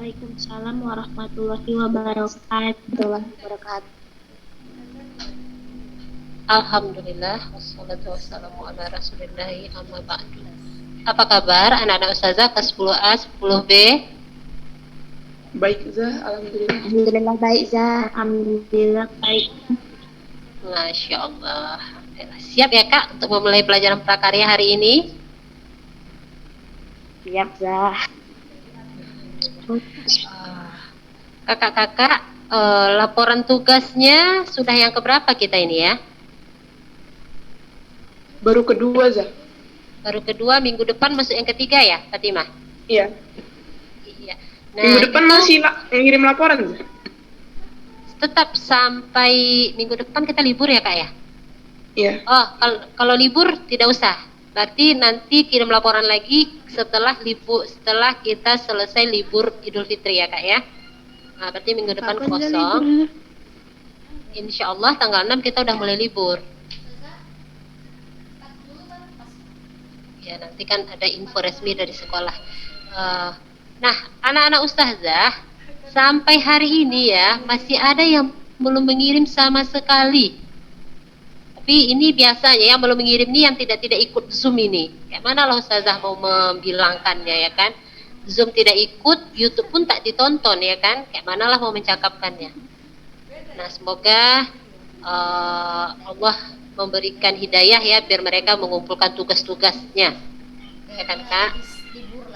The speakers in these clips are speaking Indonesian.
Waalaikumsalam warahmatullahi wabarakatuh. Alhamdulillah, wassalatu wassalamu ala rasulillahi amma ba'du. Apa kabar anak-anak ustazah kelas 10A, 10B? Baik, Zah. Alhamdulillah. Alhamdulillah baik, Zah. Alhamdulillah baik. Masya Allah. Siap ya Kak untuk memulai pelajaran prakarya hari ini? Siap, Zah. Kakak-kakak, laporan tugasnya sudah yang keberapa kita ini ya? Baru kedua, Zah. Baru kedua, minggu depan masuk yang ketiga ya, Fatimah? Iya. Iya. Nah, Minggu depan masih yang ngirim laporan, Zah. Tetap sampai minggu depan kita libur ya Kak ya? Iya. Oh, kalau libur tidak usah. Berarti nanti kirim laporan lagi setelah kita selesai libur Idul Fitri ya Kak ya? Nah, berarti minggu depan kosong. Insya Allah tanggal 6 kita udah mulai libur. Ya, nanti kan ada info resmi dari sekolah. Nah, anak-anak ustazah, sampai hari ini ya, masih ada yang belum mengirim sama sekali. Tapi ini biasanya yang belum mengirim ini yang tidak ikut Zoom ini. Kayak mana lah ustazah mau membilangkannya ya kan? Zoom tidak ikut, YouTube pun tak ditonton ya kan? Kayak mana lah mau mencakapkannya. Nah, semoga Allah memberikan hidayah ya biar mereka mengumpulkan tugas-tugasnya. Ya kan Kak?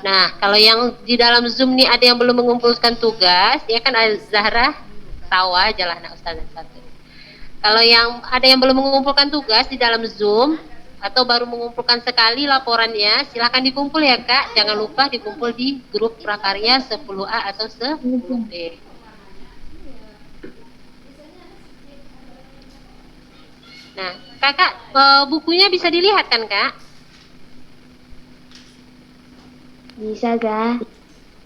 Nah, kalau yang di dalam Zoom nih ada yang belum mengumpulkan tugas, ya kan Zahra tahu aja lah anak ustazah satu. Kalau yang ada yang belum mengumpulkan tugas di dalam Zoom atau baru mengumpulkan sekali laporannya, silahkan dikumpul ya Kak. Jangan lupa dikumpul di grup prakarya 10A atau 10B. Nah, Kakak bukunya bisa dilihat kan Kak? Bisa, Zah.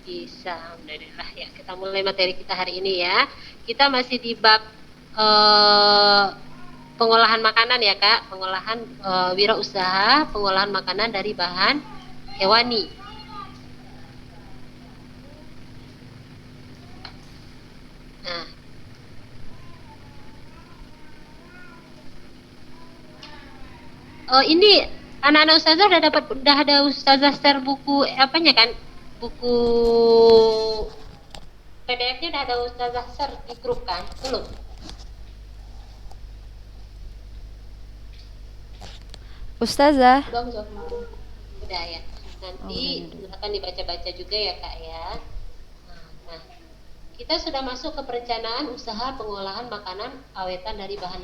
Bisa, alhamdulillah ya. Kita mulai materi kita hari ini ya. Kita masih di bab pengolahan makanan ya Kak, pengolahan wirausaha, pengolahan makanan dari bahan hewani. Nah, ini anak-anak ustazah udah ada ustazah share buku apanya kan? Buku PDF-nya udah ada ustazah share di grup kan? Belum? Ustazah. Udah ya. Nanti akan dibaca-baca juga ya Kak ya. Nah, kita sudah masuk ke perencanaan usaha pengolahan makanan awetan dari bahan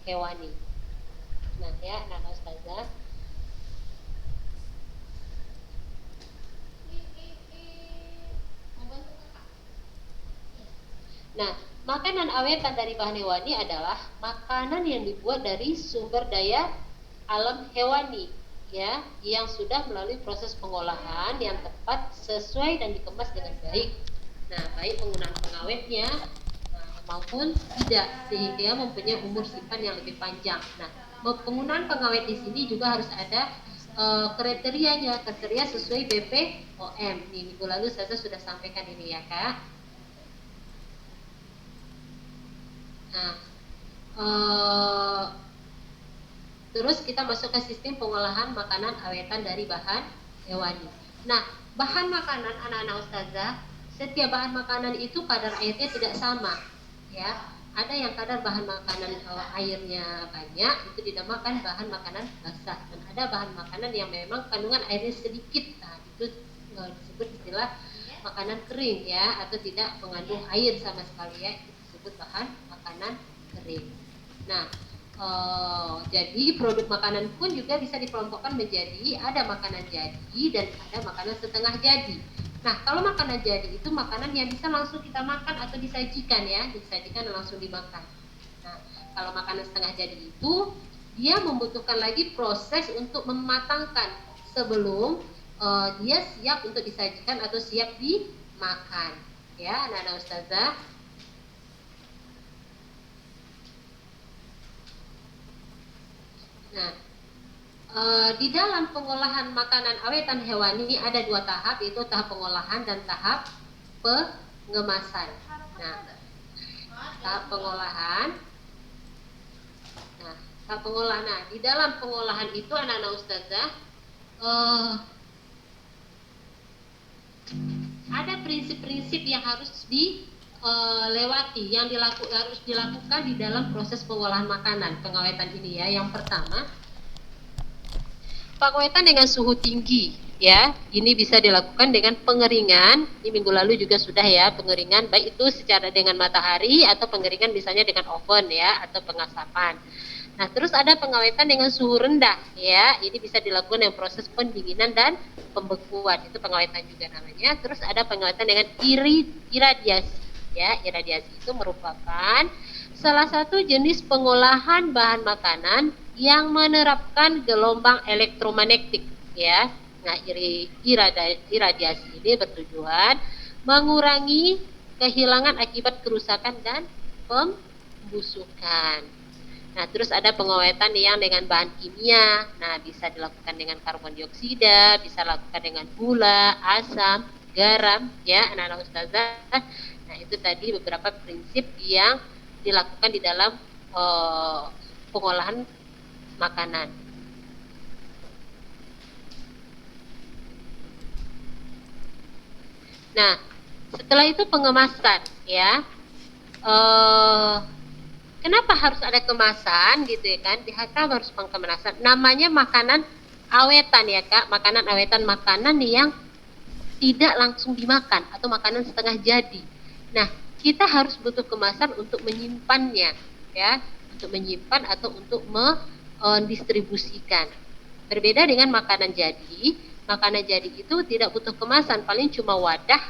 hewani. Nah ya, anak ustazah. Nah, makanan awetan dari bahan hewani adalah makanan yang dibuat dari sumber daya alam hewani, ya, yang sudah melalui proses pengolahan yang tepat, sesuai dan dikemas dengan baik. Nah, baik penggunaan pengawetnya maupun tidak, sehingga mempunyai umur simpan yang lebih panjang. Nah, penggunaan pengawet di sini juga harus ada kriteria sesuai BPOM. Nih, minggu lalu saya sudah sampaikan ini ya Kak. Nah, terus kita masuk ke sistem pengolahan makanan awetan dari bahan hewani. Nah, bahan makanan anak-anak ustazah, setiap bahan makanan itu kadar airnya tidak sama, ya. Ada yang kadar bahan makanan airnya banyak, itu dinamakan bahan makanan basah. Dan ada bahan makanan yang memang kandungan airnya sedikit, nah itu disebut istilah makanan kering ya, atau tidak mengandung air sama sekali ya, itu disebut bahan makanan kering. Nah, jadi produk makanan pun juga bisa dikelompokkan menjadi ada makanan jadi dan ada makanan setengah jadi. Nah, kalau makanan jadi itu makanan yang bisa langsung kita makan atau disajikan ya, disajikan dan langsung dimakan. Nah, kalau makanan setengah jadi itu dia membutuhkan lagi proses untuk mematangkan sebelum dia siap untuk disajikan atau siap dimakan. Ya, anak-anak ustazah. Nah, Di dalam pengolahan makanan awetan hewani ada 2 tahap, yaitu tahap pengolahan dan tahap pengemasan. Nah, tahap pengolahan. Nah, tahap pengolahan. Nah, di dalam pengolahan itu anak-anak ustazah ada prinsip-prinsip yang harus dilewati, yang harus dilakukan di dalam proses pengolahan makanan pengawetan ini ya. Yang pertama, pengawetan dengan suhu tinggi ya. Ini bisa dilakukan dengan pengeringan. Ini minggu lalu juga sudah ya, pengeringan baik itu secara dengan matahari atau pengeringan misalnya dengan oven ya, atau pengasapan. Nah, terus ada pengawetan dengan suhu rendah ya. Ini bisa dilakukan dengan proses pendinginan dan pembekuan. Itu pengawetan juga namanya. Terus ada pengawetan dengan iradiasi ya. Iradiasi itu merupakan salah satu jenis pengolahan bahan makanan yang menerapkan gelombang elektromagnetik ya. Nah, iradiasi ini bertujuan mengurangi kehilangan akibat kerusakan dan pembusukan. Nah, terus ada pengawetan yang dengan bahan kimia. Nah, bisa dilakukan dengan karbon dioksida, bisa dilakukan dengan gula, asam, garam ya, anak-anak ustazah. Nah, itu tadi beberapa prinsip yang dilakukan di dalam pengolahan makanan. Nah, setelah itu pengemasan ya. Kenapa harus ada kemasan gitu ya kan? Kenapa harus pengemasan? Namanya makanan awetan ya Kak, makanan awetan, makanan yang tidak langsung dimakan atau makanan setengah jadi. Nah, kita harus butuh kemasan untuk menyimpannya ya, untuk menyimpan atau untuk mendistribusikan. Berbeda dengan makanan jadi. Makanan jadi itu tidak butuh kemasan, paling cuma wadah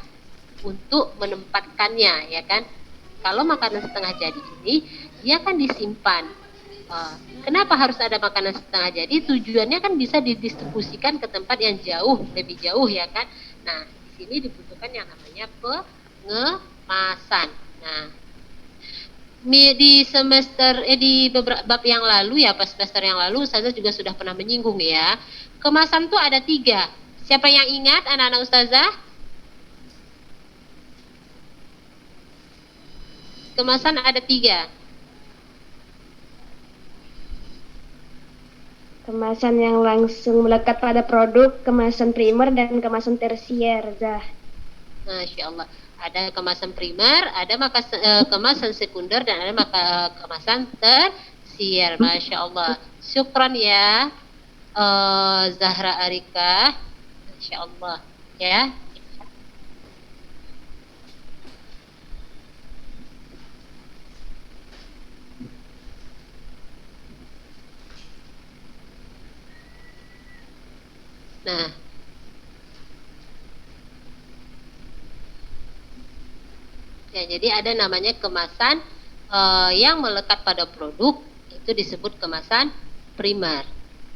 untuk menempatkannya ya kan. Kalau makanan setengah jadi ini dia kan disimpan. Kenapa harus ada makanan setengah jadi? Tujuannya kan bisa didistribusikan ke tempat yang jauh, lebih jauh ya kan. Nah, di sini dibutuhkan yang namanya pengemasan. Nah, di semester di beberapa bab yang lalu ya, pas semester yang lalu Ustazah juga sudah pernah menyinggung ya. Kemasan tuh ada 3. Siapa yang ingat anak-anak Ustazah? Kemasan ada 3. Kemasan yang langsung melekat pada produk, kemasan primer dan kemasan tersier, Zah. Masya Allah. Ada kemasan primer, ada kemasan sekunder, dan ada kemasan tersier. Masya Allah. Syukran ya, Zahra Arika. Masya Allah ya. Nah, ya, jadi ada namanya kemasan yang melekat pada produk, itu disebut kemasan primer.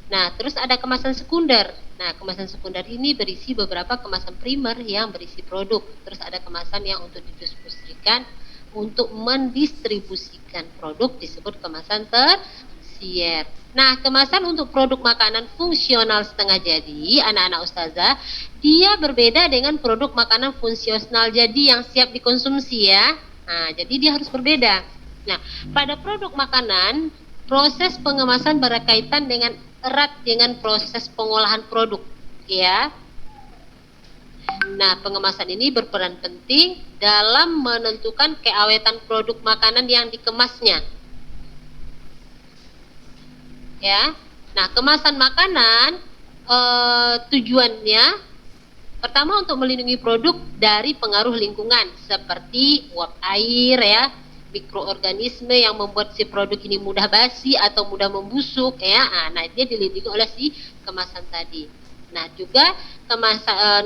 Nah, terus ada kemasan sekunder. Nah, kemasan sekunder ini berisi beberapa kemasan primer yang berisi produk. Terus ada kemasan yang untuk didistribusikan, untuk mendistribusikan produk disebut kemasan tersier. Nah, kemasan untuk produk makanan fungsional setengah jadi, anak-anak ustazah, dia berbeda dengan produk makanan fungsional jadi yang siap dikonsumsi ya. Nah, jadi dia harus berbeda. Nah, pada produk makanan, proses pengemasan berkaitan dengan erat dengan proses pengolahan produk, ya. Nah, pengemasan ini berperan penting dalam menentukan keawetan produk makanan yang dikemasnya. Ya. Nah, kemasan makanan tujuannya pertama untuk melindungi produk dari pengaruh lingkungan seperti uap air ya, mikroorganisme yang membuat si produk ini mudah basi atau mudah membusuk ya. Nah, dia dilindungi oleh si kemasan tadi. Nah, juga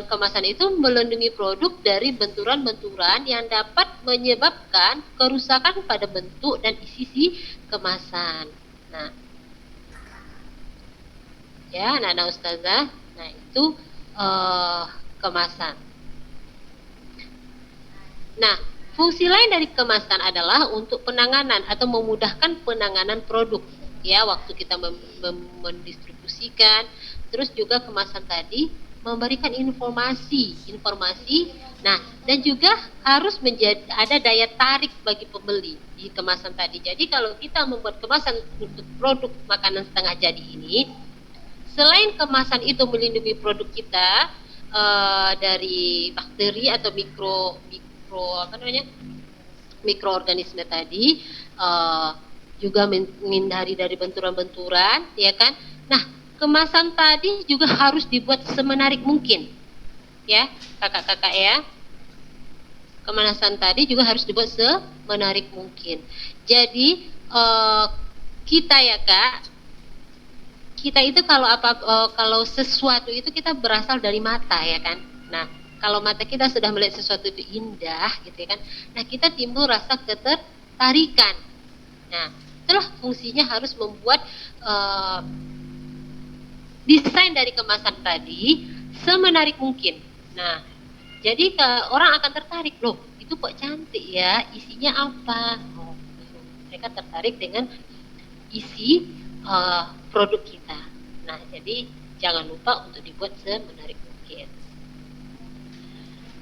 kemasan itu melindungi produk dari benturan-benturan yang dapat menyebabkan kerusakan pada bentuk dan isi si kemasan. Nah, ya, anak-anak ustazah, nah itu kemasan. Nah, fungsi lain dari kemasan adalah untuk penanganan atau memudahkan penanganan produk. ya, waktu kita mendistribusikan. Terus juga kemasan tadi memberikan informasi. Nah, dan juga harus ada daya tarik bagi pembeli di kemasan tadi. Jadi kalau kita membuat kemasan untuk produk makanan setengah jadi ini, selain kemasan itu melindungi produk kita dari bakteri atau mikroorganisme tadi, juga menghindari dari benturan-benturan, ya kan? Nah, kemasan tadi juga harus dibuat semenarik mungkin, ya, kakak-kakak ya. Kemasan tadi juga harus dibuat semenarik mungkin. Jadi kita ya kak, kita itu kalau sesuatu itu kita berasal dari mata ya kan. Nah, kalau mata kita sudah melihat sesuatu itu indah gitu ya kan. Nah, kita timbul rasa ketertarikan. Nah, itulah fungsinya harus membuat desain dari kemasan tadi semenarik mungkin. Nah, jadi orang akan tertarik, loh itu kok cantik ya, isinya apa? Oh, mereka tertarik dengan isi produk kita. Nah, jadi jangan lupa untuk dibuat semenarik mungkin.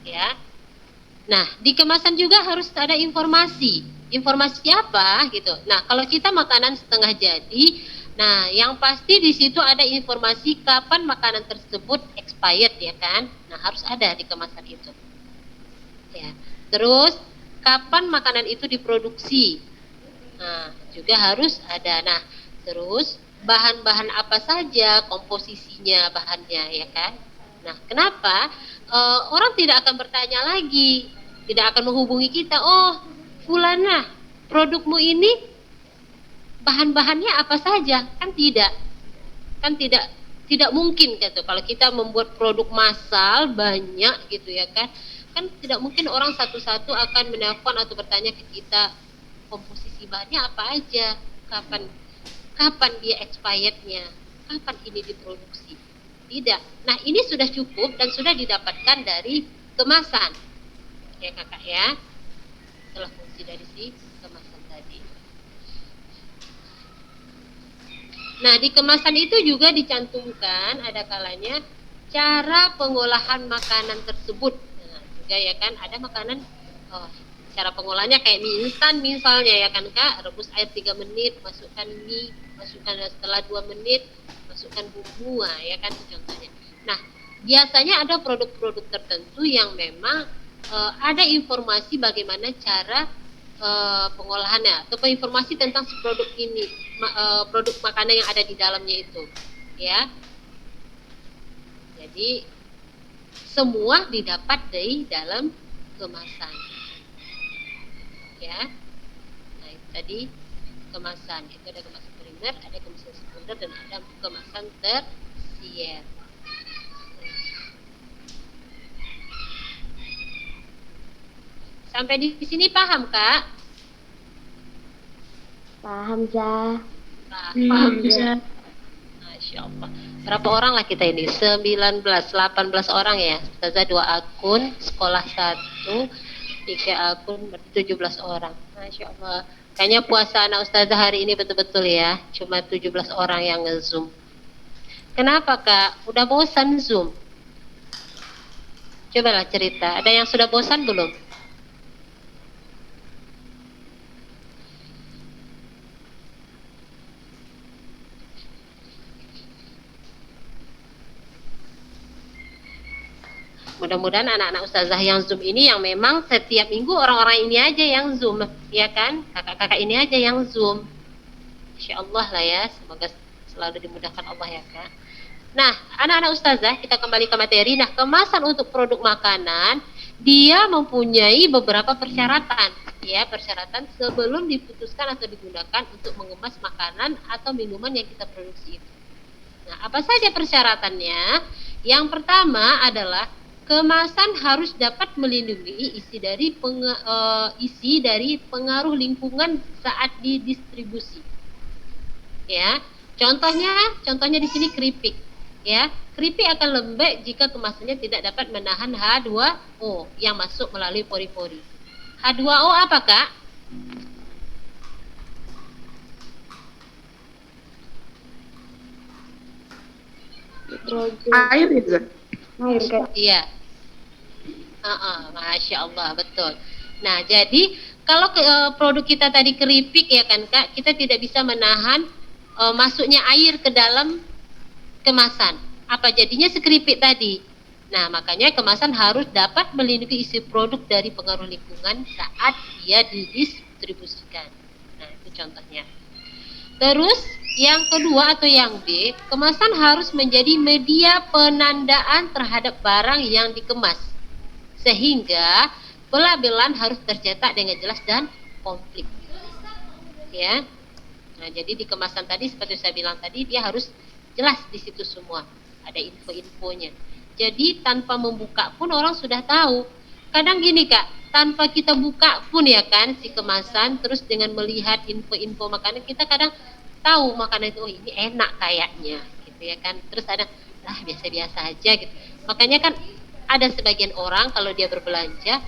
Ya. Nah, di kemasan juga harus ada informasi. Informasi apa gitu. Nah, kalau kita makanan setengah jadi, nah yang pasti di situ ada informasi kapan makanan tersebut expired ya kan. Nah, harus ada di kemasan itu. Ya. Terus kapan makanan itu diproduksi. Nah, juga harus ada. Nah, terus bahan-bahan apa saja komposisinya bahannya ya kan. Nah, kenapa orang tidak akan bertanya lagi, tidak akan menghubungi kita, oh Fulana produkmu ini bahan-bahannya apa saja, kan tidak mungkin gitu. Kalau kita membuat produk massal banyak gitu ya kan tidak mungkin orang satu-satu akan menelpon atau bertanya ke kita komposisi bahannya apa aja, kapan dia expirednya, kapan ini diproduksi. Tidak. Nah, ini sudah cukup dan sudah didapatkan dari kemasan. Ya kakak ya. Itulah fungsi dari si kemasan tadi. Nah, di kemasan itu juga dicantumkan ada kalanya cara pengolahan makanan tersebut. Nah, juga ya kan ada makanan cara pengolahnya kayak mie instan misalnya ya kan kak, rebus air 3 menit, masukkan mie, masukkan setelah 2 menit, masukkan bumbu ya kan contohnya. Nah, biasanya ada produk-produk tertentu yang memang ada informasi bagaimana cara pengolahannya atau informasi tentang produk ini, produk makanan yang ada di dalamnya itu, ya. Jadi semua didapat dari dalam kemasan, ya. Nah itu tadi kemasan, itu ada kemasan primer, ada kemasan sekunder, dan ada kemasan tersier. Sampai di sini paham kak? Paham Zah. Paham Zah. Masya Allah. Berapa orang lah kita ini? 18 orang ya. Ustazah 2 akun, sekolah 1, 3 akun, berarti 17 orang. Masya Allah. Kayaknya puasa anak Ustazah hari ini betul-betul ya. Cuma 17 orang yang nge-zoom. Kenapa kak? Udah bosan zoom? Cobalah cerita. Ada yang sudah bosan belum? Mudah-mudahan anak-anak ustazah yang zoom ini yang memang setiap minggu orang-orang ini aja yang zoom, ya kan? Kakak-kakak ini aja yang zoom. Insya Allah lah ya, semoga selalu dimudahkan Allah ya kak. Nah, anak-anak ustazah kita kembali ke materi. Nah, kemasan untuk produk makanan dia mempunyai beberapa persyaratan, ya persyaratan sebelum diputuskan atau digunakan untuk mengemas makanan atau minuman yang kita produksi itu. Nah, apa saja persyaratannya? Yang pertama adalah kemasan harus dapat melindungi isi dari pengaruh lingkungan saat didistribusi. Ya, contohnya di sini keripik. Ya, keripik akan lembek jika kemasannya tidak dapat menahan H2O yang masuk melalui pori-pori. H2O apa kak? nitrogen, Air ya, Zah? air Kak. Iya. Masya Allah, betul. Nah, jadi kalau produk kita tadi keripik ya kan Kak, kita tidak bisa menahan masuknya air ke dalam kemasan. Apa jadinya sekeripik tadi? Nah, makanya kemasan harus dapat melindungi isi produk dari pengaruh lingkungan saat dia didistribusikan. Nah, itu contohnya. Terus yang kedua atau yang B, kemasan harus menjadi media penandaan terhadap barang yang dikemas. Sehingga pelabelan harus tercetak dengan jelas dan komplit. Ya. Nah, jadi di kemasan tadi seperti saya bilang tadi, dia harus jelas di situ semua. Ada info-infonya. Jadi tanpa membuka pun orang sudah tahu. Kadang gini Kak, tanpa kita buka pun ya kan si kemasan, terus dengan melihat info-info makanan, kita kadang tahu makanan itu, oh ini enak kayaknya gitu ya kan. Terus ada, biasa-biasa aja gitu. Makanya kan ada sebagian orang kalau dia berbelanja,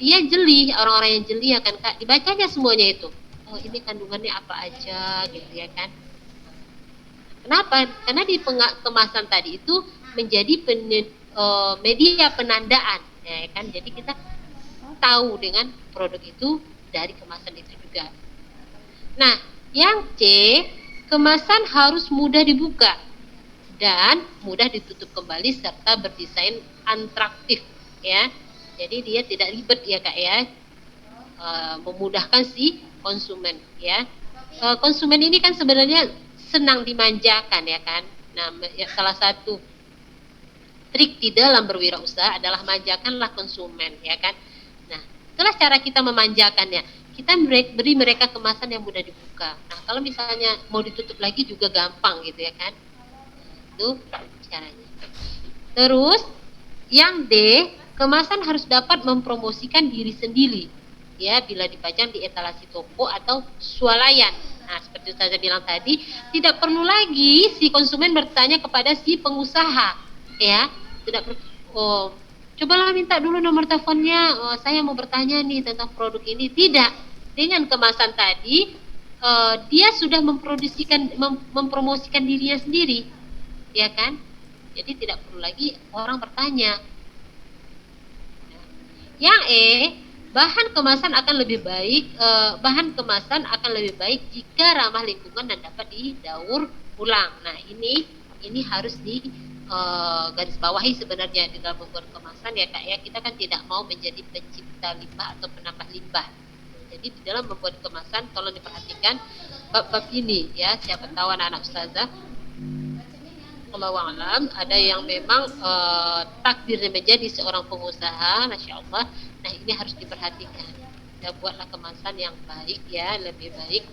dia jeli, orang-orang yang jeli ya kan Kak, dibacanya semuanya itu. Oh ini kandungannya apa aja gitu ya kan. Kenapa? Karena di kemasan tadi itu menjadi media penandaan ya kan. Jadi kita tahu dengan produk itu dari kemasan itu juga. Nah, yang C, kemasan harus mudah dibuka dan mudah ditutup kembali serta berdesain atraktif ya. Jadi dia tidak ribet ya Kak ya. Memudahkan si konsumen ya. Konsumen ini kan sebenarnya senang dimanjakan ya kan. Nah, salah satu trik di dalam berwirausaha adalah manjakanlah konsumen ya kan. Nah, itulah cara kita memanjakannya. Kita beri mereka kemasan yang mudah dibuka. Nah, kalau misalnya mau ditutup lagi juga gampang gitu ya kan. Itu caranya. Terus yang D, kemasan harus dapat mempromosikan diri sendiri. Ya, bila dipajang di etalase toko atau swalayan. Nah, seperti saya bilang tadi, tidak perlu lagi si konsumen bertanya kepada si pengusaha, ya. Tidak perlu, cobalah minta dulu nomor teleponnya, saya mau bertanya nih tentang produk ini. Tidak, dengan kemasan tadi, dia sudah mempromosikan dirinya sendiri, ya kan? Jadi tidak perlu lagi orang bertanya. Yang E, bahan kemasan akan lebih baik jika ramah lingkungan dan dapat didaur ulang. Nah, ini harus di garis bawahi sebenarnya di dalam membuat kemasan ya Kak ya. Kita kan tidak mau menjadi pencipta limbah atau penambah limbah. Jadi di dalam membuat kemasan tolong diperhatikan bab-bab ini ya. Siapa tahu anak-anak ustazah, Allahu a'lam, ada yang memang takdirnya menjadi seorang pengusaha, Masya Allah. Nah, ini harus diperhatikan. Ya, buatlah kemasan yang baik ya, lebih baik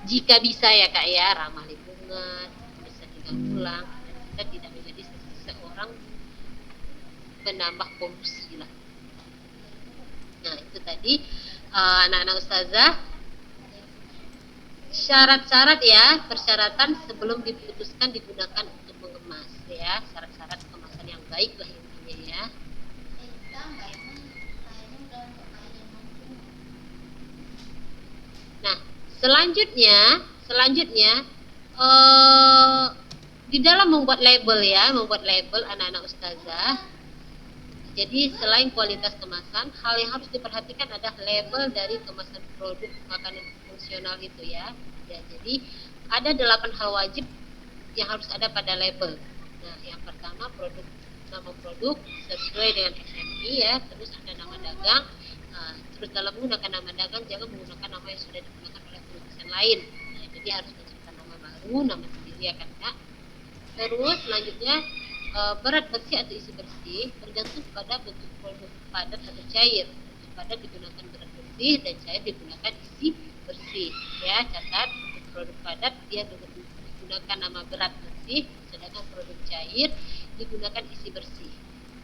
jika bisa ya Kak ya, ramah lingkungan, bisa didaur ulang, dan kita tidak menjadi seorang penambah polusi lah. Nah, itu tadi anak-anak ustazah, syarat-syarat ya, persyaratan sebelum diputuskan digunakan untuk mengemas ya, syarat-syarat kemasan yang baik lah intinya ya. Nah, selanjutnya di dalam membuat label anak-anak ustazah. Jadi selain kualitas kemasan, hal yang harus diperhatikan adalah label dari kemasan produk makanan fungsional itu ya. Jadi ada 8 hal wajib yang harus ada pada label. Nah, yang pertama nama produk sesuai dengan SMI ya, terus ada nama dagang. Terus dalam menggunakan nama dagang jangan menggunakan nama yang sudah digunakan oleh produsen lain. Nah, jadi harus menciptakan nama baru, nama sendiri ya kan Kak. Terus selanjutnya berat bersih atau isi bersih bergantung pada bentuk produk padat atau cair. Padat digunakan berat bersih dan cair digunakan isi bersih. Ya, catat untuk produk padat dia digunakan nama berat bersih, sedangkan produk cair digunakan isi bersih.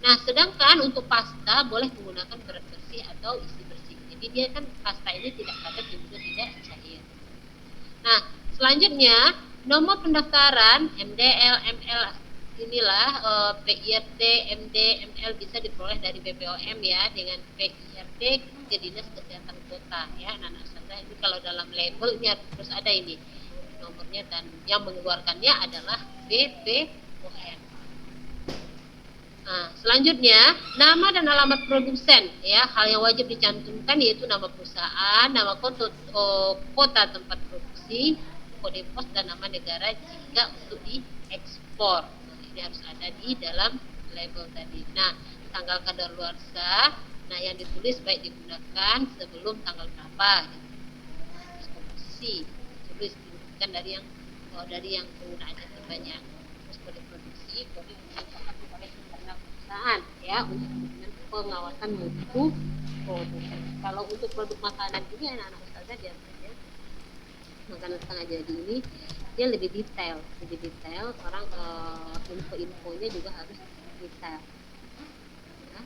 Nah, sedangkan untuk pasta boleh menggunakan berat bersih atau isi bersih. Jadi dia kan pasta ini tidak padat dan juga tidak cair. Nah, selanjutnya nomor pendaftaran MDL, ML inilah PIRT, MD, ML bisa diperoleh dari BPOM ya, dengan PIRT ke Dinas Kesehatan Kota ya. Nah, ini kalau dalam label ini harus ada ini nomornya, dan yang mengeluarkannya adalah BPOM BPOM. Nah, selanjutnya nama dan alamat produsen ya, hal yang wajib dicantumkan yaitu nama perusahaan, nama kota tempat produksi, kode pos dan nama negara jika untuk diekspor. Nah, ini harus ada di dalam label tadi. Nah, tanggal kadaluarsa, nah yang ditulis baik digunakan sebelum tanggal berapa gitu. Terus komposisi tulis disebutkan dari yang penggunaannya terbanyak. Terus kode produksi, kode ditetapkan oleh internal perusahaan ya untuk kepentingan pengawasan mutu produk. Kalau untuk produk makanan ini anak-anak ustazah biasanya makanan setengah jadi ini dia lebih detail orang info-infonya juga harus detail ya.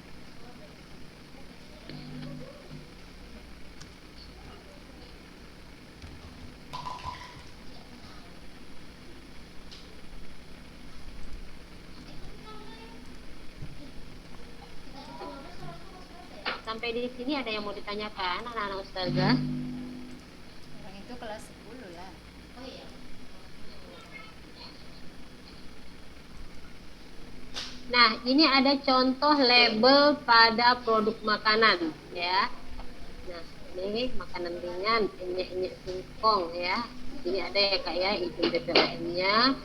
Sampai di sini ada yang mau ditanyakan anak-anak ustazah? Orang itu kelas 10 lah. Oh iya. Nah, ini ada contoh label pada produk makanan ya. Nah, ini makanan ringan, enyek-enyek singkong ya. Ini ada ya Kak ya, izin BPOM-nya.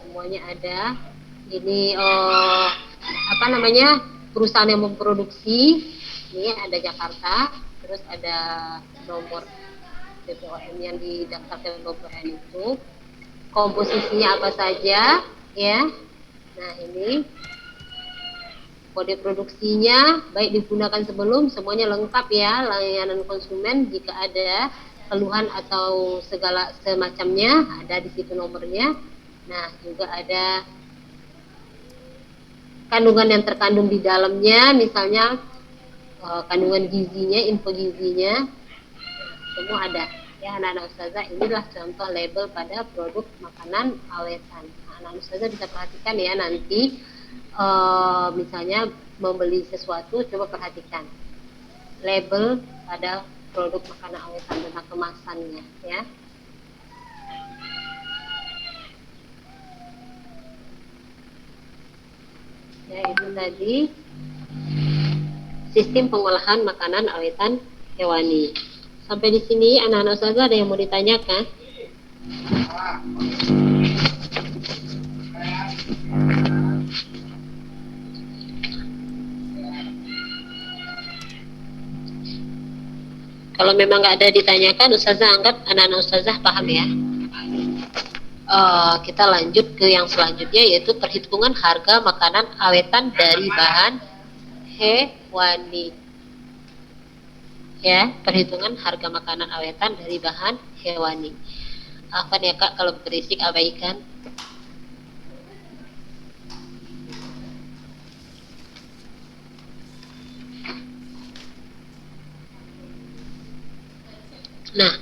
Semuanya ada. Ini perusahaan yang memproduksi. Ini ada Jakarta, terus ada nomor BPOM yang didaftarkan BPOM itu. Komposisinya apa saja ya. Nah, ini kode produksinya baik digunakan sebelum, semuanya lengkap ya, layanan konsumen jika ada keluhan atau segala semacamnya ada di situ nomornya. Nah, juga ada kandungan yang terkandung di dalamnya, misalnya kandungan gizinya, info gizinya, semua ada ya anak-anak ustazah. Inilah contoh label pada produk makanan awetan. Anak-anak ustazah bisa perhatikan ya nanti misalnya membeli sesuatu, coba perhatikan label pada produk makanan awetan tentang kemasannya ya. Ya, itu tadi sistem pengolahan makanan awetan hewani. Sampai di sini anak-anak ustazah ada yang mau ditanyakan? Kalau memang nggak ada ditanyakan, ustazah anggap anak-anak ustazah paham ya. Kita lanjut ke yang selanjutnya yaitu perhitungan harga makanan awetan dari bahan hewani. Ya, perhitungan harga makanan awetan dari bahan hewani. Apa ya Kak kalau berisik abaikan. Nah,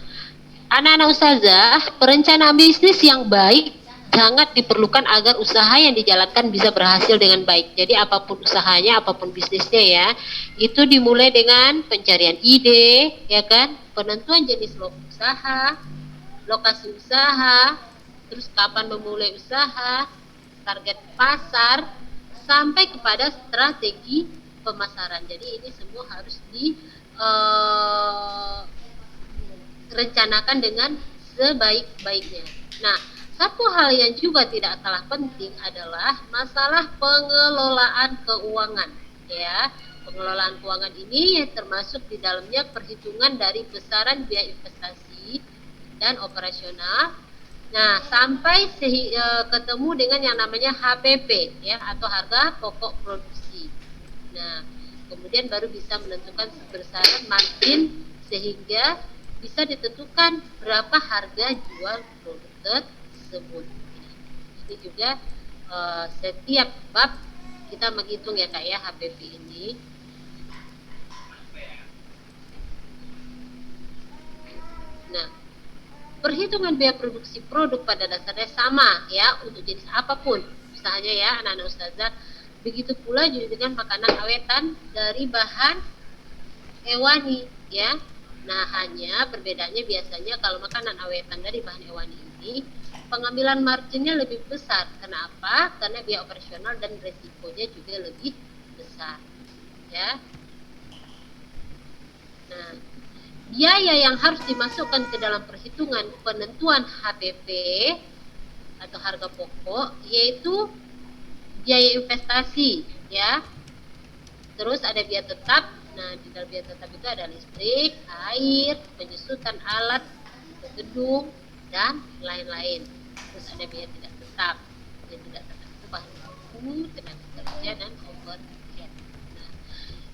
anak-anak ustazah, perencanaan bisnis yang baik sangat diperlukan agar usaha yang dijalankan bisa berhasil dengan baik. Jadi apapun usahanya, apapun bisnisnya ya, itu dimulai dengan pencarian ide, ya kan, penentuan jenis usaha, lokasi usaha, terus kapan memulai usaha, target pasar, sampai kepada strategi pemasaran. Jadi ini semua harus direncanakan dengan sebaik-baiknya. Nah, satu hal yang juga tidak kalah penting adalah masalah pengelolaan keuangan. Ya, pengelolaan keuangan ini termasuk di dalamnya perhitungan dari besaran biaya investasi dan operasional. Nah, sampai ketemu dengan yang namanya HPP ya, atau harga pokok produksi. Nah, kemudian baru bisa menentukan besaran margin sehingga bisa ditentukan berapa harga jual produk tersebut. Ini juga setiap bab kita menghitung ya Kak ya HPP ini. Nah, perhitungan biaya produksi produk pada dasarnya sama ya untuk jenis apapun usahanya ya anak-anak ustazah. Begitu pula juga dengan makanan awetan dari bahan hewani ya. Nah, hanya perbedaannya biasanya kalau makanan awetan dari bahan hewani ini pengambilan marginnya lebih besar. Kenapa? Karena biaya operasional dan resikonya juga lebih besar. Ya. Nah, biaya yang harus dimasukkan ke dalam perhitungan penentuan HPP atau harga pokok yaitu biaya investasi, ya. Terus ada biaya tetap. Nah, di dalam biaya tetap itu ada listrik, air, penyusutan alat ke gedung, dan lain-lain. Terus ada biaya tidak tetap. Biaya tidak tetap itu bahan baku, tenaga kerja, dan overhead. Nah,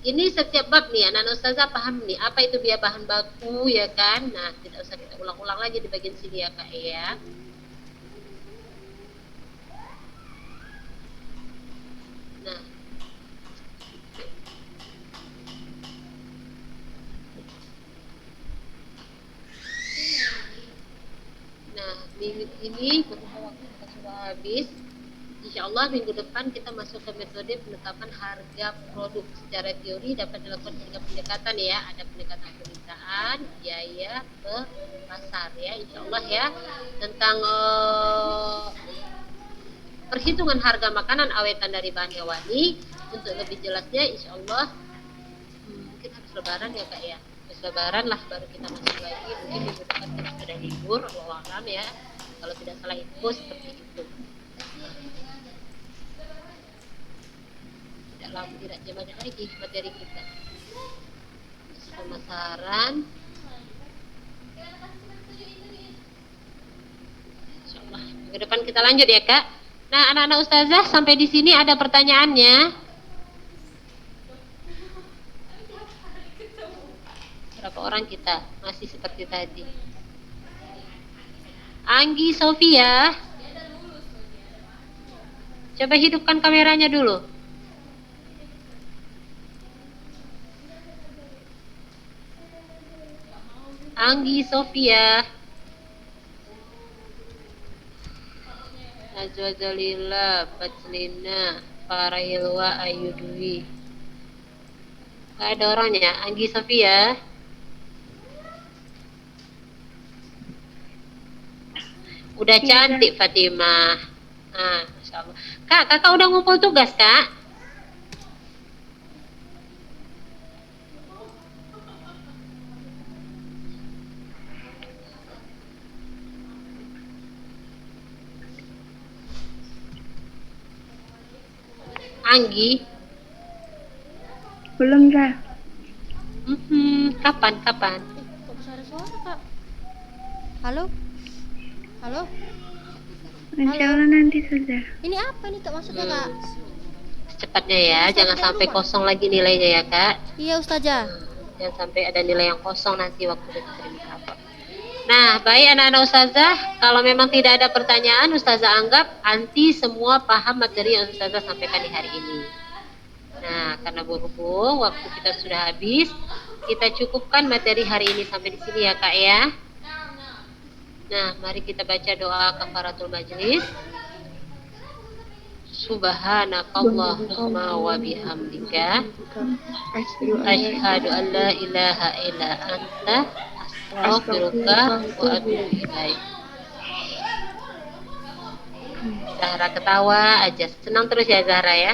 ini setiap bab nih, anak-anak ustazah paham nih, apa itu biaya bahan baku, ya kan? Nah, tidak usah kita ulang-ulang lagi di bagian sini ya Kak ya. Nah, minggu ini berhubung waktu kita sudah habis, insya Allah minggu depan kita masuk ke metode penetapan harga produk. Secara teori dapat dilakukan 3 pendekatan ya, ada pendekatan permintaan, biaya, ke pasar ya, insya Allah ya. Tentang perhitungan harga makanan awetan dari bahan hewani, untuk lebih jelasnya insya Allah mungkin harus lebaran ya Kak ya. Habis lebaran lah baru kita masuk lagi, mungkin minggu depan kita sudah libur, Allah alam ya. Kalau tidak salah info seperti itu. Tidak jauh-jauh lagi materi kita. Pemasaran. Insyaallah minggu depan kita lanjut ya Kak. Nah, anak-anak ustazah sampai di sini ada pertanyaannya? Berapa orang kita? Masih seperti tadi. Anggi Sofia, coba hidupkan kameranya dulu. Anggi Sofia, Najwa Zalila, Fatlina, Farahilwa, Ayudwi. Gak ada orangnya. Anggi Sofia. Udah cantik Fatimah. Nah, Masya Allah. Kak, kakak udah ngumpul tugas, Kak? Anggi? Belum, Kak. Kapan? Kok bisa ada suara, Kak? Halo? Halo? Insya Allah nanti sudah. Ini apa nih Kak maksudnya Kak? Secepatnya ya, jangan sampai kosong lagi nilainya ya Kak. Iya Ustazah. Jangan sampai ada nilai yang kosong nanti waktu diterima rapor. Nah, baik anak-anak ustazah, kalau memang tidak ada pertanyaan, ustazah anggap anti semua paham materi yang ustazah sampaikan di hari ini. Nah, karena berhubung waktu kita sudah habis, kita cukupkan materi hari ini sampai di sini ya Kak ya. Nah, mari kita baca doa kafaratul majlis. Subhanakallahumma wa bihamdika asyhadu an la ilaha illa anta astaghfiruka wa atubu ilaik. Zahra ketawa aja, senang terus ya Zahra ya.